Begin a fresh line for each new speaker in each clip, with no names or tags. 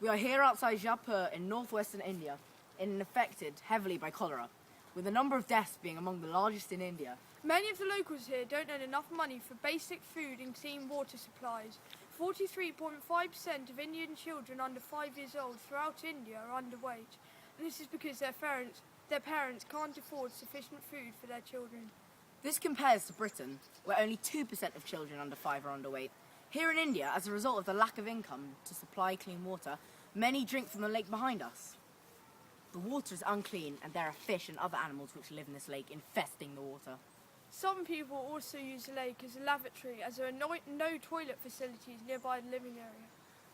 We are here outside Jaipur in northwestern India, affected heavily by cholera, with the number of deaths being among the largest in India.
Many of the locals here don't earn enough money for basic food and clean water supplies. 43.5% of Indian children under 5 years old throughout India are underweight, and this is because their parents can't afford sufficient food for their children.
This compares to Britain, where only 2% of children under 5 are underweight. Here in India, as a result of the lack of income to supply clean water, many drink from the lake behind us. The water is unclean, and there are fish and other animals which live in this lake, infesting the water.
Some people also use the lake as a lavatory, as there are no toilet facilities nearby the living area.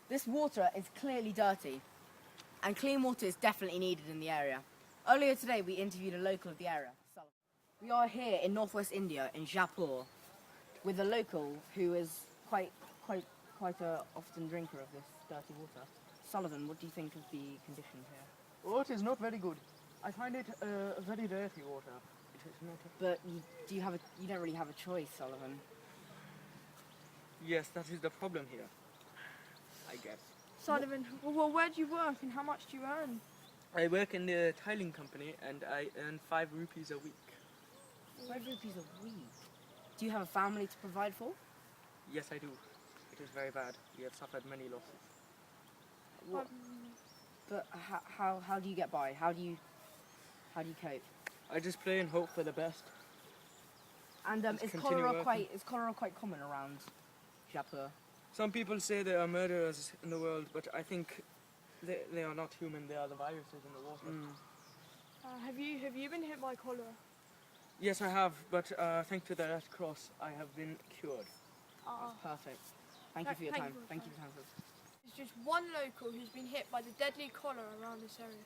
This water is clearly dirty, and clean water is definitely needed in the area. Earlier today, we interviewed a local of the area. We are here in northwest India, in Jaipur, with a local who is quite a often drinker of this dirty water. Sullivan, what do you think of the conditions here?
Oh, it is not very good. I find it very dirty water. It is not.
But you don't really have a choice, Sullivan.
Yes, that is the problem here, I guess.
Sullivan, well, where do you work and how much do you earn?
I work in the tiling company and I earn 5 rupees a week.
5 rupees a week? Do you have a family to provide for?
Yes, I do. It is very bad. We have suffered many losses.
What? But how do you get by? How do you cope?
I just pray and hope for the best.
And is cholera quite common around Jaipur?
Some people say there are murderers in the world, but I think they are not human. They are the viruses in the water.
Have you been hit by cholera?
Yes, I have, but thanks to the Red Cross, I have been cured.
Perfect. Thank you for your time. Thank you for your time.
There's just one local who's been hit by the deadly cholera around this area.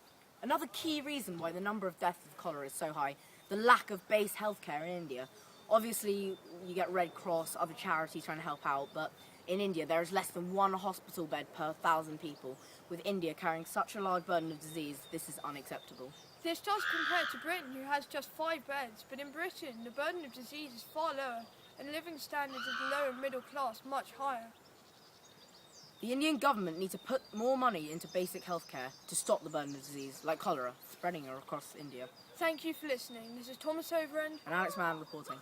Another key reason why the number of deaths of cholera is so high, the lack of base healthcare in India. Obviously, you get Red Cross, other charities trying to help out, but in India there is less than 1 hospital bed per 1,000 people. With India carrying such a large burden of disease, this is unacceptable.
This does compare to Britain, who has just 5 beds, but in Britain the burden of disease is far lower, and living standards of the lower and middle class much higher.
The Indian government needs to put more money into basic healthcare to stop the burden of disease, like cholera, spreading across India.
Thank you for listening. This is Thomas Overend
and Alex Mann reporting.